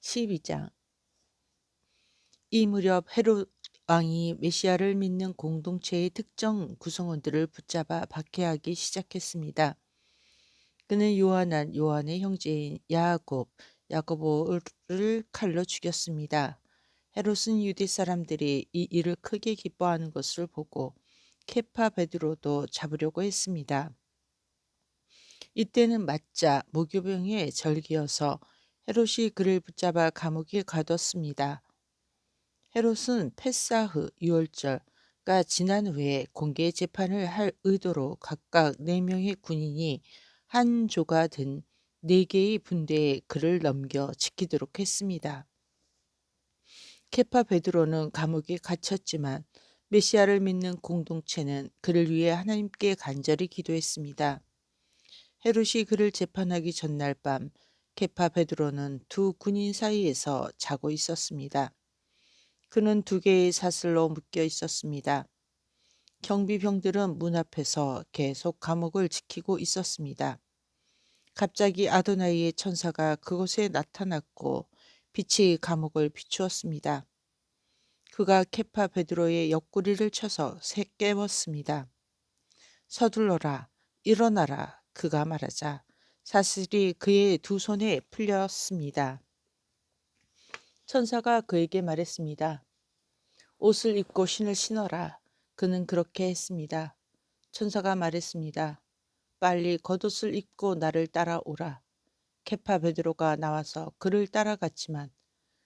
12장. 이 무렵 헤롯 왕이 메시아를 믿는 공동체의 특정 구성원들을 붙잡아 박해하기 시작했습니다. 그는 요한한 요한의 형제인 야고보를 칼로 죽였습니다. 헤롯은 유대 사람들이 이 일을 크게 기뻐하는 것을 보고 케파 베드로도 잡으려고 했습니다. 이때는 맞자 무교병의 절기여서 헤롯이 그를 붙잡아 감옥에 가뒀습니다. 헤롯은 패사흐 유월절가 지난 후에 공개 재판을 할 의도로 각각 4명의 군인이 한 조가 든 4개의 분대에 그를 넘겨 지키도록 했습니다. 케파 베드로는 감옥에 갇혔지만 메시아를 믿는 공동체는 그를 위해 하나님께 간절히 기도했습니다. 헤롯이 그를 재판하기 전날 밤 케파 베드로는 두 군인 사이에서 자고 있었습니다. 그는 2개의 사슬로 묶여 있었습니다. 경비병들은 문 앞에서 계속 감옥을 지키고 있었습니다. 갑자기 아도나이의 천사가 그곳에 나타났고 빛이 감옥을 비추었습니다. 그가 케파 베드로의 옆구리를 쳐서 깨웠습니다. 서둘러라, 일어나라. 그가 말하자 사슬이 그의 2 손에 풀렸습니다. 천사가 그에게 말했습니다. 옷을 입고 신을 신어라. 그는 그렇게 했습니다. 천사가 말했습니다. 빨리 겉옷을 입고 나를 따라오라. 케파 베드로가 나와서 그를 따라갔지만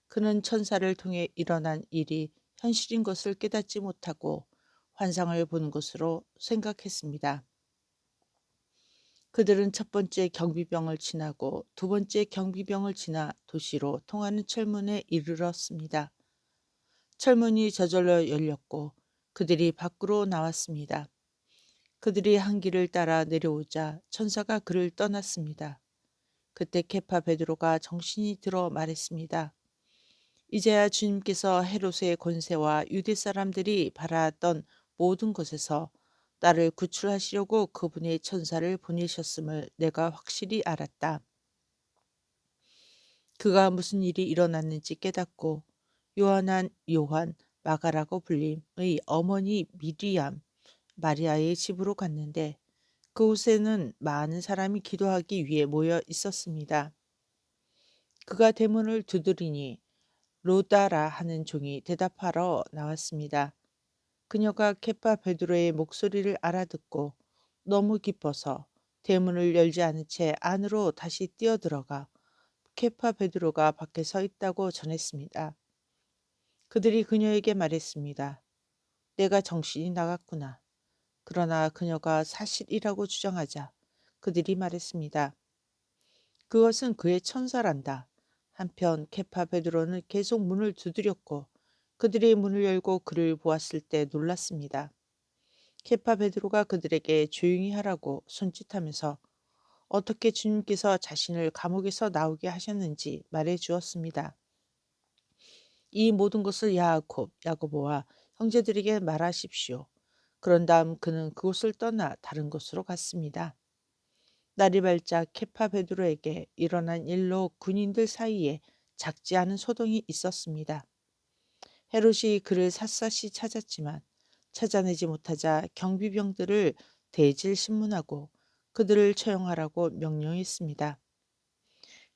그는 천사를 통해 일어난 일이 현실인 것을 깨닫지 못하고 환상을 보는 것으로 생각했습니다. 그들은 첫 번째 경비병을 지나고 2번째 경비병을 지나 도시로 통하는 철문에 이르렀습니다. 철문이 저절로 열렸고 그들이 밖으로 나왔습니다. 그들이 한 길을 따라 내려오자 천사가 그를 떠났습니다. 그때 케파 베드로가 정신이 들어 말했습니다. 이제야 주님께서 헤롯의 권세와 유대 사람들이 바라던 모든 것에서 나를 구출하시려고 그분의 천사를 보내셨음을 내가 확실히 알았다. 그가 무슨 일이 일어났는지 깨닫고 요한, 마가라고 불림의 어머니 미리암, 마리아의 집으로 갔는데 그곳에는 많은 사람이 기도하기 위해 모여 있었습니다. 그가 대문을 두드리니 로다라 하는 종이 대답하러 나왔습니다. 그녀가 케파 베드로의 목소리를 알아듣고 너무 기뻐서 대문을 열지 않은 채 안으로 다시 뛰어들어가 케파 베드로가 밖에 서 있다고 전했습니다. 그들이 그녀에게 말했습니다. 내가 정신이 나갔구나. 그러나 그녀가 사실이라고 주장하자 그들이 말했습니다. 그것은 그의 천사란다. 한편 케파 베드로는 계속 문을 두드렸고 그들이 문을 열고 그를 보았을 때 놀랐습니다. 케파 베드로가 그들에게 조용히 하라고 손짓하면서 어떻게 주님께서 자신을 감옥에서 나오게 하셨는지 말해 주었습니다. 이 모든 것을 야고보와 형제들에게 말하십시오. 그런 다음 그는 그곳을 떠나 다른 곳으로 갔습니다. 날이 밝자 케파 베드로에게 일어난 일로 군인들 사이에 작지 않은 소동이 있었습니다. 헤롯이 그를 샅샅이 찾았지만 찾아내지 못하자 경비병들을 대질 신문하고 그들을 처형하라고 명령했습니다.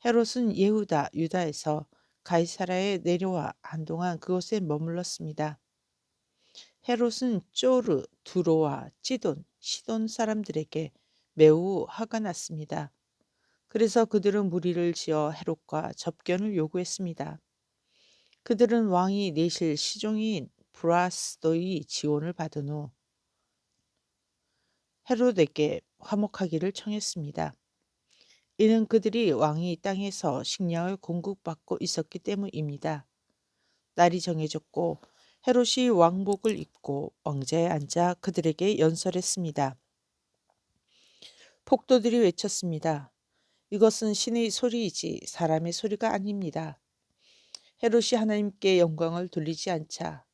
헤롯은 유다에서 가이사라에 내려와 한동안 그곳에 머물렀습니다. 헤롯은 쪼르, 두로와 찌돈, 시돈 사람들에게 매우 화가 났습니다. 그래서 그들은 무리를 지어 헤롯과 접견을 요구했습니다. 그들은 왕이 내실 시종인 브라스도의 지원을 받은 후 헤롯에게 화목하기를 청했습니다. 이는 그들이 왕이 땅에서 식량을 공급받고 있었기 때문입니다. 날이 정해졌고 헤롯이 왕복을 입고 왕자에 앉아 그들에게 연설했습니다. 폭도들이 외쳤습니다. 이것은 신의 소리이지 사람의 소리가 아닙니다. 헤롯이 하나님께 영광을 돌리지 않자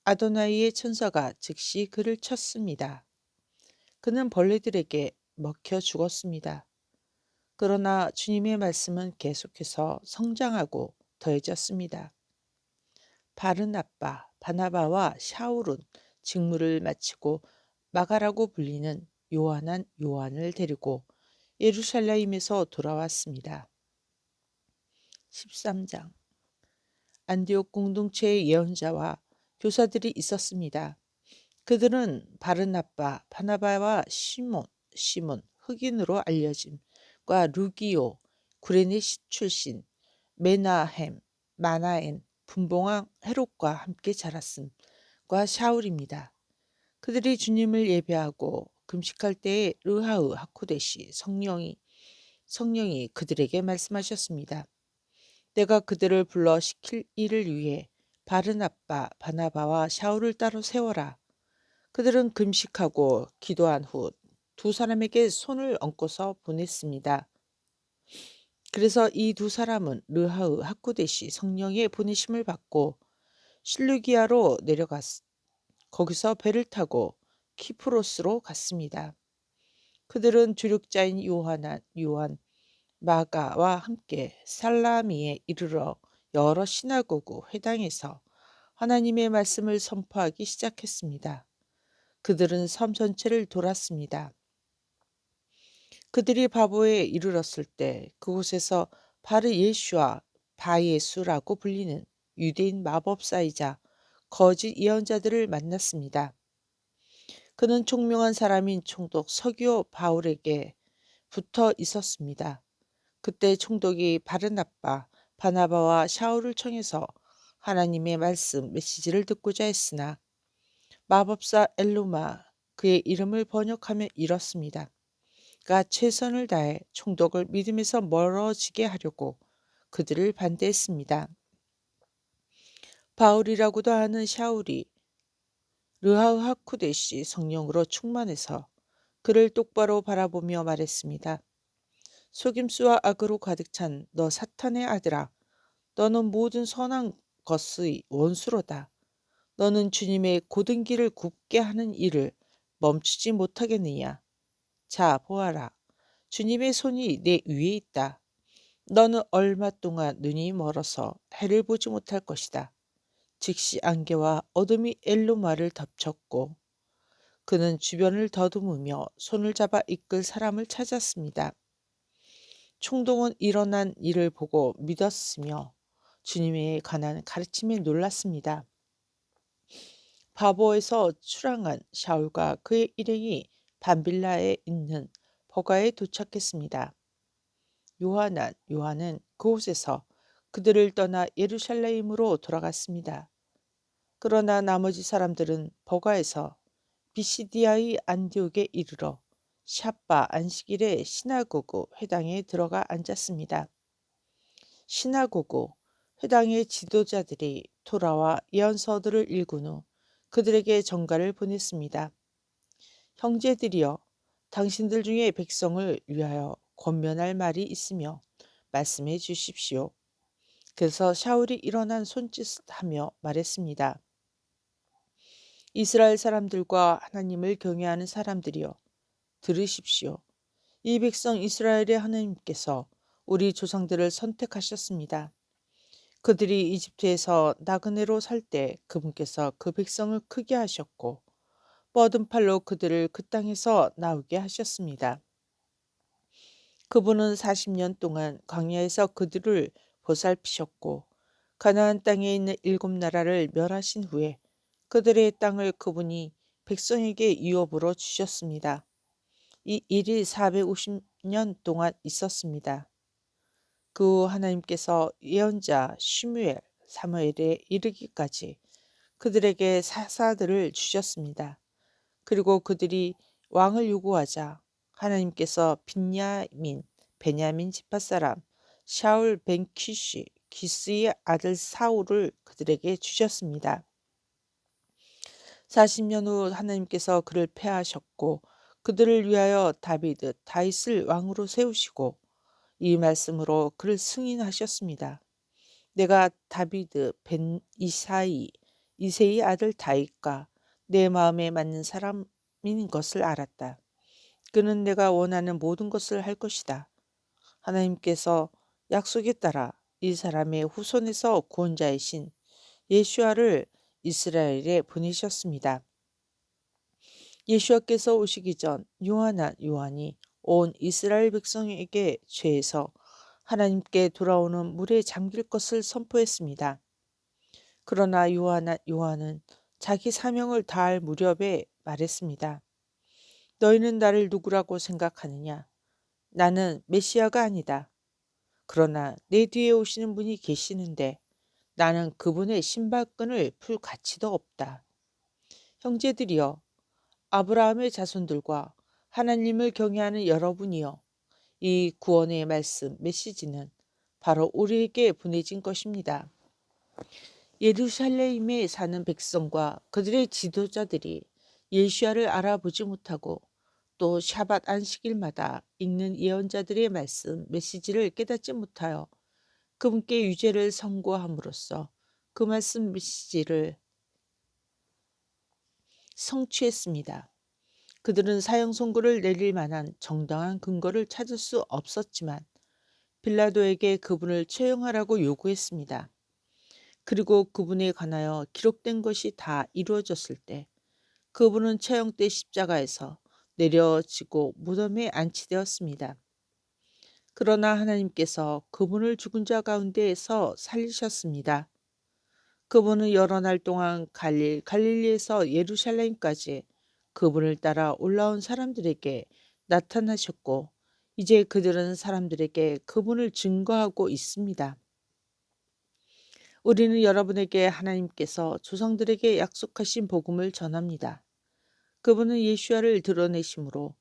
아도나이의 천사가 즉시 그를 쳤습니다. 그는 벌레들에게 먹혀 죽었습니다. 그러나 주님의 말씀은 계속해서 성장하고 더해졌습니다. 바르나바, 바나바와 샤울은 직무를 마치고 마가라고 불리는 요한을 데리고 예루살렘에서 돌아왔습니다. 13장. 안디옥 공동체의 예언자와 교사들이 있었습니다. 그들은 바르나바, 바나바와 시몬, 흑인으로 알려짐과 루기오, 구레네 출신, 메나헴, 마나엔, 분봉왕 헤롯과 함께 자랐음과 샤울입니다. 그들이 주님을 예배하고 금식할 때에 르하우 하코데시 성령이 그들에게 말씀하셨습니다. 내가 그들을 불러 시킬 일을 위해 바르나바, 바나바와 샤울을 따로 세워라. 그들은 금식하고 기도한 후 두 사람에게 손을 얹고서 보냈습니다. 그래서 이 두 사람은 르하우 하코데시 성령의 보내심을 받고 실루기아로 거기서 배를 타고 키프로스로 갔습니다. 그들은 주력자인 요한, 마가와 함께 살라미에 이르러 여러 시나고그 회당에서 하나님의 말씀을 선포하기 시작했습니다. 그들은 섬 전체를 돌았습니다. 그들이 바보에 이르렀을 때 그곳에서 바르 예슈와 바예수라고 불리는 유대인 마법사이자 거짓 예언자들을 만났습니다. 그는 총명한 사람인 총독 서기오 바울에게 붙어 있었습니다. 그때 총독이 바르나바, 바나바와 샤울을 청해서 하나님의 말씀 메시지를 듣고자 했으나 마법사 엘루마 그의 이름을 번역하며 이렇습니다. 그가 최선을 다해 총독을 믿음에서 멀어지게 하려고 그들을 반대했습니다. 바울이라고도 하는 샤울이 르하우 하쿠데시 성령으로 충만해서 그를 똑바로 바라보며 말했습니다. 속임수와 악으로 가득 찬 너 사탄의 아들아, 너는 모든 선한 것의 원수로다. 너는 주님의 고든 길을 굽게 하는 일을 멈추지 못하겠느냐. 자, 보아라. 주님의 손이 내 위에 있다. 너는 얼마 동안 눈이 멀어서 해를 보지 못할 것이다. 즉시 안개와 어둠이 엘루마를 덮쳤고 그는 주변을 더듬으며 손을 잡아 이끌 사람을 찾았습니다. 총독은 일어난 일을 보고 믿었으며 주님에 관한 가르침에 놀랐습니다. 바보에서 출항한 샤울과 그의 일행이 밤빌라에 있는 버가에 도착했습니다. 요한은 그곳에서 그들을 떠나 예루살렘으로 돌아갔습니다. 그러나 나머지 사람들은 버가에서 비시디아의 안디옥에 이르러 샷바 안식일에 시나고그 회당에 들어가 앉았습니다. 시나고그 회당의 지도자들이 토라와 예언서들을 읽은 후 그들에게 전가를 보냈습니다. 형제들이여, 당신들 중에 백성을 위하여 권면할 말이 있으며 말씀해 주십시오. 그래서 샤울이 일어난 손짓을 하며 말했습니다. 이스라엘 사람들과 하나님을 경외하는 사람들이여, 들으십시오. 이 백성 이스라엘의 하나님께서 우리 조상들을 선택하셨습니다. 그들이 이집트에서 나그네로 살 때 그분께서 그 백성을 크게 하셨고 뻗은 팔로 그들을 그 땅에서 나오게 하셨습니다. 그분은 40년 동안 광야에서 그들을 보살피셨고 가나안 땅에 있는 7나라를 멸하신 후에 그들의 땅을 그분이 백성에게 유업으로 주셨습니다. 이 일이 450년 동안 있었습니다. 그 후 하나님께서 예언자 사무엘에 이르기까지 그들에게 사사들을 주셨습니다. 그리고 그들이 왕을 요구하자 하나님께서 베냐민 지파 사람 샤울 벤 기스의 아들 사울을 그들에게 주셨습니다. 40년 후 하나님께서 그를 패하셨고 그들을 위하여 다윗을 왕으로 세우시고 이 말씀으로 그를 승인하셨습니다. 내가 다비드 벤 이세의 아들 다윗과 내 마음에 맞는 사람인 것을 알았다. 그는 내가 원하는 모든 것을 할 것이다. 하나님께서 약속에 따라 이 사람의 후손에서 구원자이신 예수아를 이스라엘에 보내셨습니다. 예수아께서 오시기 전 요한이 온 이스라엘 백성에게 죄에서 하나님께 돌아오는 물에 잠길 것을 선포했습니다. 그러나 요한은 자기 사명을 다할 무렵에 말했습니다. 너희는 나를 누구라고 생각하느냐? 나는 메시아가 아니다. 그러나 내 뒤에 오시는 분이 계시는데 나는 그분의 신발끈을 풀 가치도 없다. 형제들이여, 아브라함의 자손들과 하나님을 경외하는 여러분이여, 이 구원의 말씀, 메시지는 바로 우리에게 보내진 것입니다. 예루살렘에 사는 백성과 그들의 지도자들이 예수야를 알아보지 못하고 또 샤밧 안식일마다 읽는 예언자들의 말씀, 메시지를 깨닫지 못하여 그분께 유죄를 선고함으로써 그 말씀 메시지를 성취했습니다. 그들은 사형 선고를 내릴 만한 정당한 근거를 찾을 수 없었지만 빌라도에게 그분을 처형하라고 요구했습니다. 그리고 그분에 관하여 기록된 것이 다 이루어졌을 때 그분은 처형 때 십자가에서 내려지고 무덤에 안치되었습니다. 그러나 하나님께서 그분을 죽은 자 가운데에서 살리셨습니다. 그분은 여러 날 동안 갈릴리에서 예루살렘까지 그분을 따라 올라온 사람들에게 나타나셨고 이제 그들은 사람들에게 그분을 증거하고 있습니다. 우리는 여러분에게 하나님께서 조상들에게 약속하신 복음을 전합니다. 그분은 예수야를 드러내심으로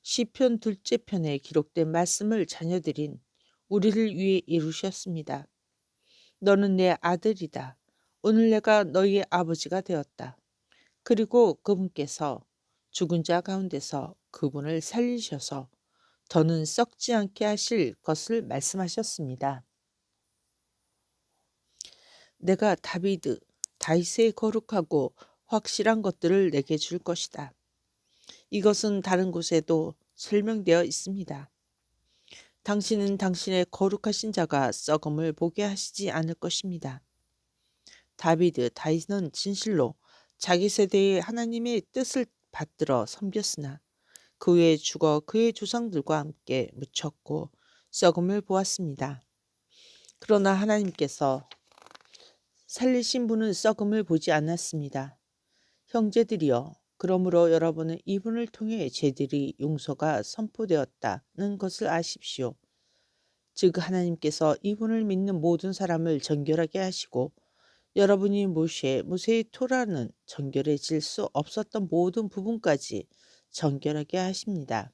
시편 둘째 편에 기록된 말씀을 자녀들인 우리를 위해 이루셨습니다. 너는 내 아들이다. 오늘 내가 너희의 아버지가 되었다. 그리고 그분께서 죽은 자 가운데서 그분을 살리셔서 더는 썩지 않게 하실 것을 말씀하셨습니다. 내가 다윗의 거룩하고 확실한 것들을 내게 줄 것이다. 이것은 다른 곳에도 설명되어 있습니다. 당신은 당신의 거룩하신 자가 썩음을 보게 하시지 않을 것입니다. 다윗은 진실로 자기 세대의 하나님의 뜻을 받들어 섬겼으나 그 후에 죽어 그의 조상들과 함께 묻혔고 썩음을 보았습니다. 그러나 하나님께서 살리신 분은 썩음을 보지 않았습니다. 형제들이여, 그러므로 여러분은 이분을 통해 죄들이 용서가 선포되었다는 것을 아십시오. 즉 하나님께서 이분을 믿는 모든 사람을 정결하게 하시고 여러분이 모세의 토라는 정결해질 수 없었던 모든 부분까지 정결하게 하십니다.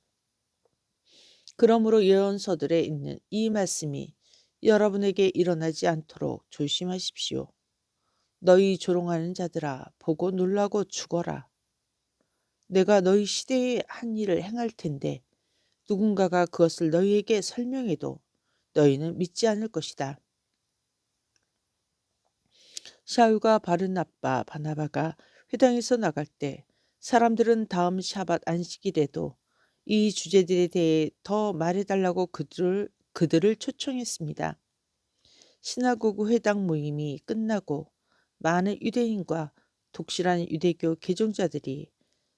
그러므로 예언서들에 있는 이 말씀이 여러분에게 일어나지 않도록 조심하십시오. 너희 조롱하는 자들아, 보고 놀라고 죽어라. 내가 너희 시대에 한 일을 행할 텐데 누군가가 그것을 너희에게 설명해도 너희는 믿지 않을 것이다. 샤울과 바르나바, 바나바가 회당에서 나갈 때 사람들은 다음 샤밧 안식일에도 이 주제들에 대해 더 말해달라고 그들을 초청했습니다. 시나고그 회당 모임이 끝나고 많은 유대인과 독실한 유대교 개종자들이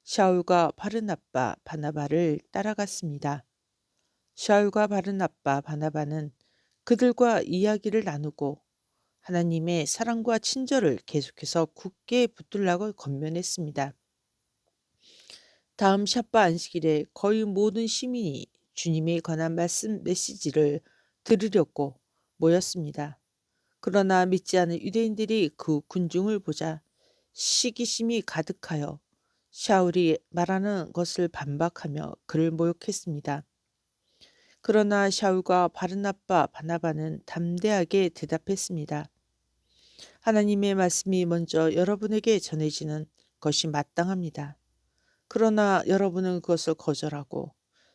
샤울과 바르나바, 바나바를 따라갔습니다. 샤울과 바르나바, 바나바는 그들과 이야기를 나누고 하나님의 사랑과 친절을 계속해서 굳게 붙들라고 권면했습니다. 다음 샷바 안식일에 거의 모든 시민이 주님에 관한 말씀 메시지를 들으려고 모였습니다. 그러나 믿지 않은 유대인들이 그 군중을 보자 시기심이 가득하여 샤울이 말하는 것을 반박하며 그를 모욕했습니다. 그러나 샤울과 바르나바, 바나바는 담대하게 대답했습니다. 하나님의 말씀이 먼저 여러분에게 전해지는 것이 마땅합니다. 그러나 여러분은 그것을 거절하고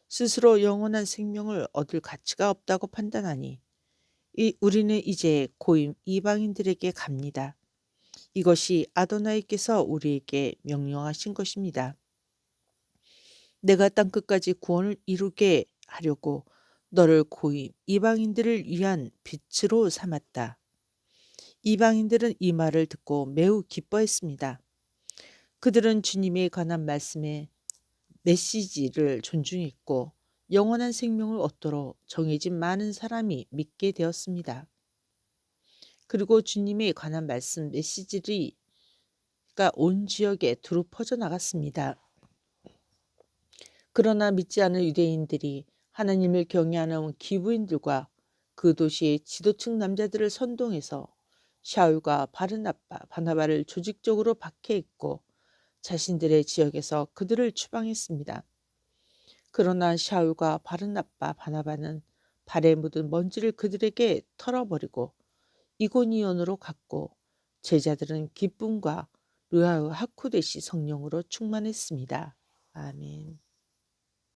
스스로 영원한 생명을 얻을 가치가 없다고 판단하니 우리는 이제 고임 이방인들에게 갑니다. 이것이 아도나이께서 우리에게 명령하신 것입니다. 내가 땅끝까지 구원을 이루게 하려고 너를 고임 이방인들을 위한 빛으로 삼았다. 이방인들은 이 말을 듣고 매우 기뻐했습니다. 그들은 주님에 관한 말씀에 메시지를 존중했고 영원한 생명을 얻도록 정해진 많은 사람이 믿게 되었습니다. 그리고 주님에 관한 말씀 메시지가 온 지역에 두루 퍼져나갔습니다. 그러나 믿지 않은 유대인들이 하나님을 경외하는 기부인들과 그 도시의 지도층 남자들을 선동해서 샤울과 바나바를 조직적으로 박해했고 자신들의 지역에서 그들을 추방했습니다. 그러나 샤울과 바나바는 발에 묻은 먼지를 그들에게 털어버리고 이고니온으로 갔고 제자들은 기쁨과 르하의 하쿠데시 성령으로 충만했습니다. 아멘.